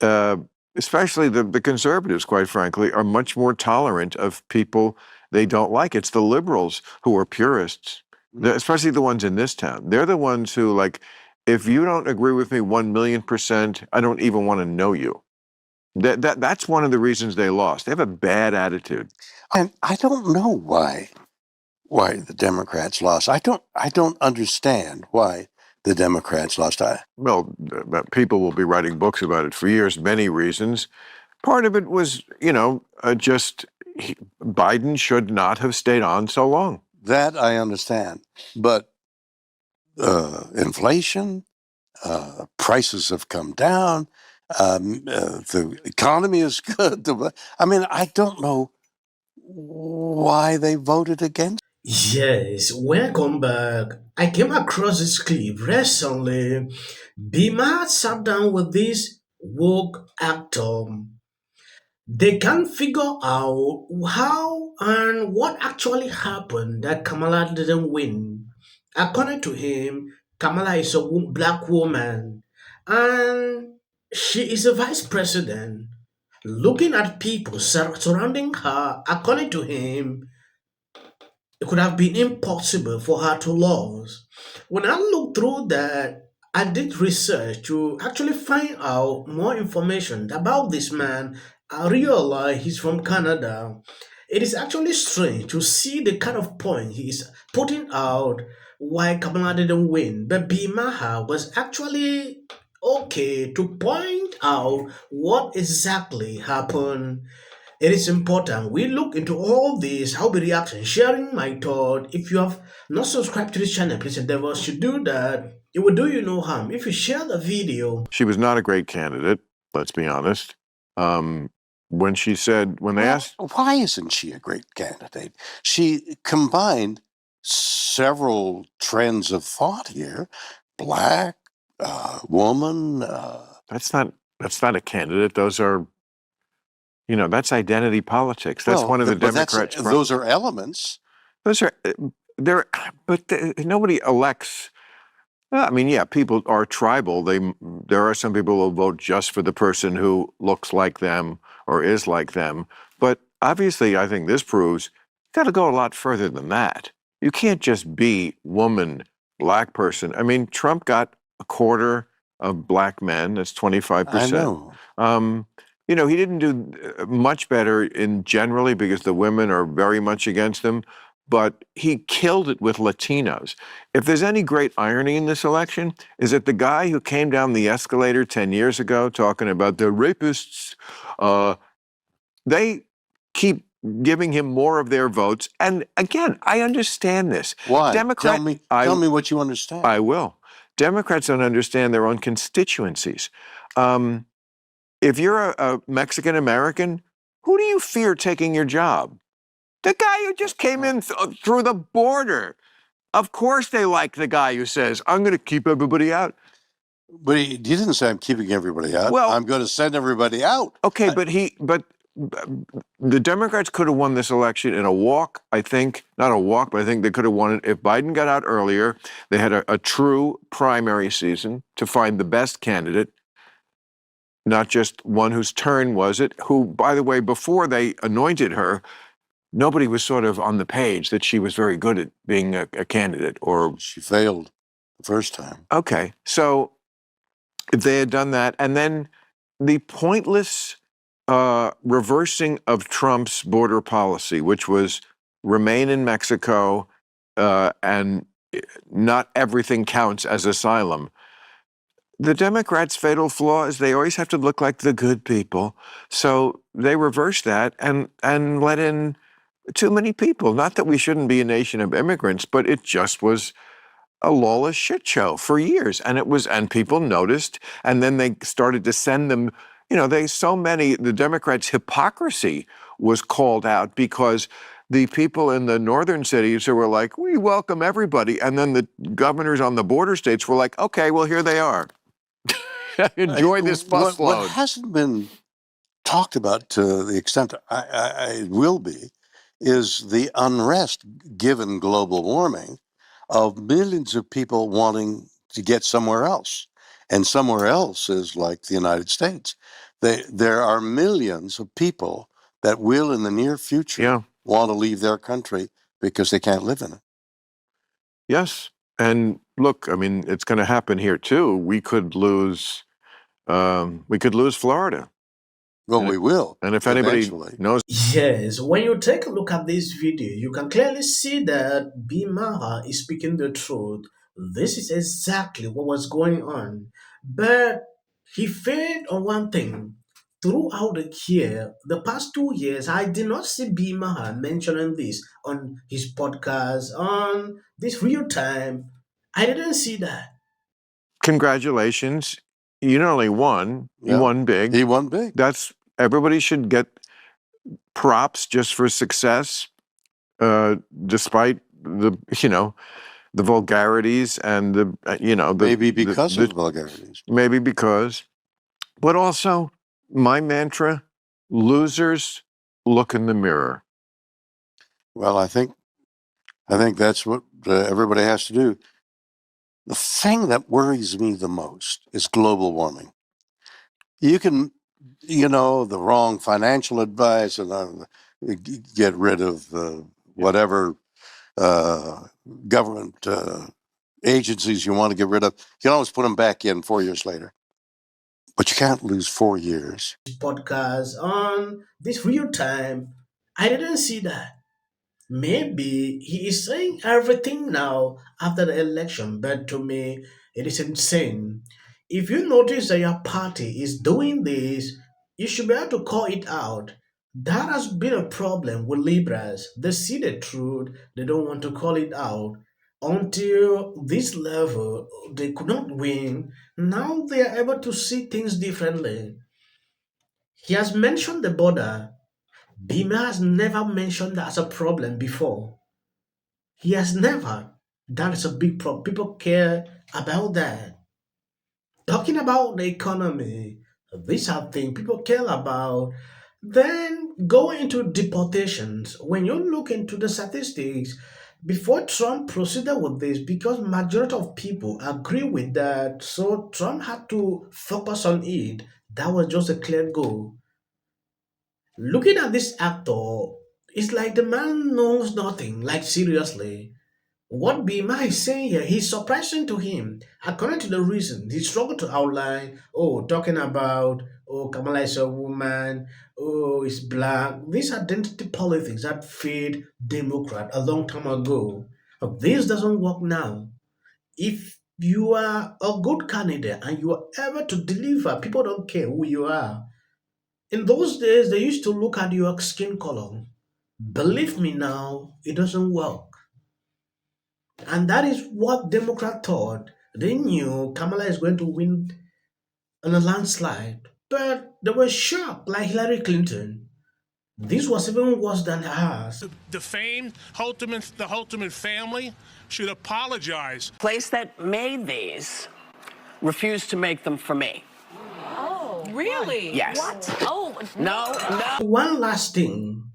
uh, especially the conservatives, quite frankly, are much more tolerant of people they don't like. It's the liberals who are purists, especially the ones in this town. They're the ones who, like, if you don't agree with me 1,000,000%, I don't even want to know you. That's one of the reasons they lost. They have a bad attitude. And I don't know why the Democrats lost. I don't understand why the Democrats lost. Well, people will be writing books about it for years, many reasons. Part of it was, just Biden should not have stayed on so long. That I understand. But inflation, prices have come down, the economy is good. I mean, I don't know why they voted against. Yes, welcome back. I came across this clip recently. Bima sat down with this woke actor. They can't figure out how and what actually happened that Kamala didn't win. According to him, Kamala is a black woman and she is a vice president. Looking at people surrounding her, according to him, it could have been impossible for her to lose. When I looked through that, I did research to actually find out more information about this man. I realized he's from Canada. It is actually strange to see the kind of point he is putting out why Kamala didn't win. But B. Maher was actually okay to point out what exactly happened. It is important we look into all this. I'll be reacting, sharing my thought. If you have not subscribed to this channel, please endeavor to do that. It will do you no harm if you share the video. She was not a great candidate, let's be honest. When they asked, why isn't she a great candidate? She combined several trends of thought here: black, woman. that's not a candidate. Those are, that's identity politics. That's one of the Democrats. Those are elements. Those are but nobody elects. I mean, yeah, people are tribal. There are some people who will vote just for the person who looks like them or is like them. But obviously, I think this proves you got to go a lot further than that. You can't just be woman, black person. I mean, Trump got a quarter of black men. That's 25%. I know. He didn't do much better in generally because the women are very much against him, but he killed it with Latinos. If there's any great irony in this election, is that the guy who came down the escalator 10 years ago talking about the rapists, they keep giving him more of their votes. And again, I understand this. Why? Tell me what you understand. I will. Democrats don't understand their own constituencies. If you're a Mexican American, who do you fear taking your job? The guy who just came in through the border. Of course they like the guy who says, I'm going to keep everybody out. But he didn't say I'm keeping everybody out. Well, I'm going to send everybody out. Okay, but the Democrats could have won this election in a walk, I think. Not a walk, but I think they could have won it if Biden got out earlier. They had a true primary season to find the best candidate, not just one whose turn was it, who, by the way, before they anointed her, nobody was sort of on the page that she was very good at being a candidate. Or she failed the first time. Okay, so if they had done that, and then the pointless reversing of Trump's border policy, which was remain in Mexico and not everything counts as asylum. The Democrats' fatal flaw is they always have to look like the good people. So they reversed that and let in too many people. Not that we shouldn't be a nation of immigrants, but it just was a lawless shit show for years. And people noticed, and then they started to send them, the Democrats' hypocrisy was called out because the people in the northern cities who were like, we welcome everybody. And then the governors on the border states were like, okay, well, here they are. Enjoy this busload. What hasn't been talked about to the extent I will be is the unrest, given global warming, of millions of people wanting to get somewhere else. and somewhere else is like the United States. There are millions of people that will, in the near future, Yeah. want to leave their country because they can't live in it. Yes. And look, I mean, it's going to happen here too. We could lose Florida. Well, And we will And if anybody eventually. knows, Yes, when you take a look at this video, you can clearly see that B. Maher is speaking the truth. This is exactly what was going on. But he failed on one thing. Throughout the year, the past 2 years, I did not see B. Maher mentioning this on his podcast, on this real time. I didn't see that. congratulations, you not only won, you Yeah. won big. He won big. Everybody should get props just for success, despite the vulgarities and Maybe because of the vulgarities. maybe because, but also my mantra: losers look in the mirror. Well, I think that's what everybody has to do. The thing that worries me the most is global warming. You can, the wrong financial advice and get rid of whatever government agencies you want to get rid of. You can always put them back in 4 years later. But you can't lose 4 years. Podcast on this real time. I didn't see that. Maybe he is saying everything now after the election, but to me, it is insane. If you notice that your party is doing this, you should be able to call it out. That has been a problem with Libras. They see the truth, they don't want to call it out. Until this level, they could not win. Now they are able to see things differently. He has mentioned the border. Bima has never mentioned that as a problem before. He has never. That is a big problem. People care about that. Talking about the economy, these are things people care about. Then go into deportations. When you look into the statistics, before Trump proceeded with this, because majority of people agree with that, so Trump had to focus on it. That was just a clear goal. Looking at this actor, it's like the man knows nothing. Like seriously. What Bima is saying here, he's surprising to him. According to the reason, he struggled to outline, talking about, Kamala is a woman, it's black. These identity politics that failed Democrat a long time ago. But this doesn't work now. If you are a good candidate and you are able to deliver, people don't care who you are. In those days, they used to look at your skin color. Believe me now, it doesn't work. And that is what Democrats thought. They knew Kamala is going to win on a landslide, but they were shocked, like Hillary Clinton. This was even worse than hers. The famed the Holtzman family should apologize. Place that made these refused to make them for me. Oh, really? Yes. What? Oh, No. One last thing,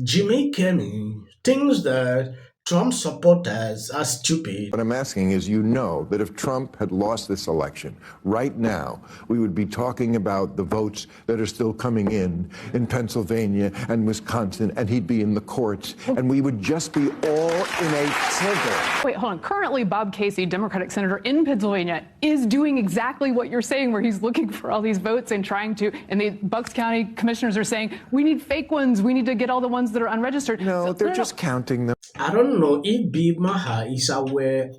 Jimmy Kimmel thinks that Trump supporters are stupid. What I'm asking is, that if Trump had lost this election, right now, we would be talking about the votes that are still coming in Pennsylvania and Wisconsin, and he'd be in the courts, and we would just be all in a tizzy. Wait, hold on. Currently, Bob Casey, Democratic senator in Pennsylvania, is doing exactly what you're saying, where he's looking for all these votes and and the Bucks County commissioners are saying, we need fake ones. We need to get all the ones that are unregistered. No, they're just counting them. I don't know if B. Maher is aware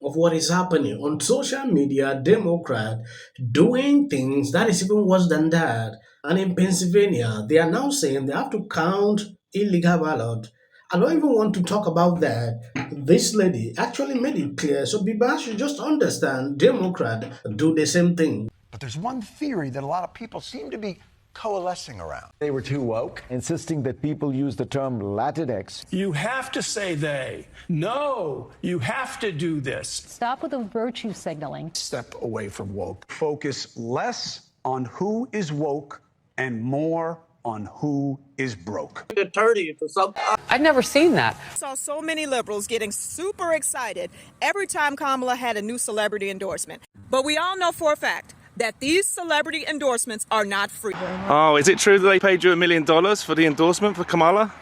of what is happening on social media. Democrat doing things that is even worse than that. And in Pennsylvania, they are now saying they have to count illegal ballot. I don't even want to talk about that. This lady actually made it clear. So Biba should just understand Democrat do the same thing. But there's one theory that a lot of people seem to be coalescing around. They were too woke, insisting that people use the term Latinx. You have to say they. No, you have to do this. Stop with the virtue signaling. Step away from woke. Focus less on who is woke and more on who is broke. I've never seen that. I saw so many liberals getting super excited every time Kamala had a new celebrity endorsement. But we all know for a fact that these celebrity endorsements are not free. Oh, is it true that they paid you $1 million for the endorsement for Kamala?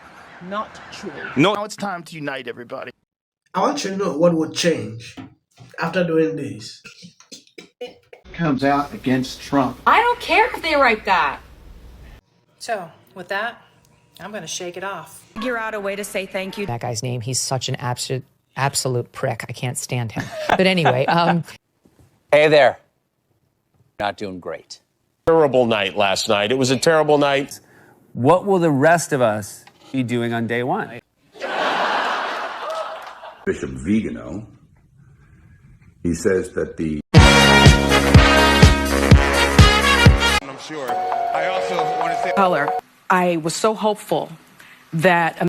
Not true. Now it's time to unite everybody. I want you to know what would change after doing this. Comes out against Trump. I don't care if they write that. So, with that, I'm going to shake it off. Figure out a way to say thank you. That guy's name, he's such an absolute prick. I can't stand him. But anyway, Hey there. Not doing great. Terrible night last night. It was a terrible night. What will the rest of us be doing on day one? Bishop Vigano, he says that the I'm sure. I also want to say Color. I was so hopeful that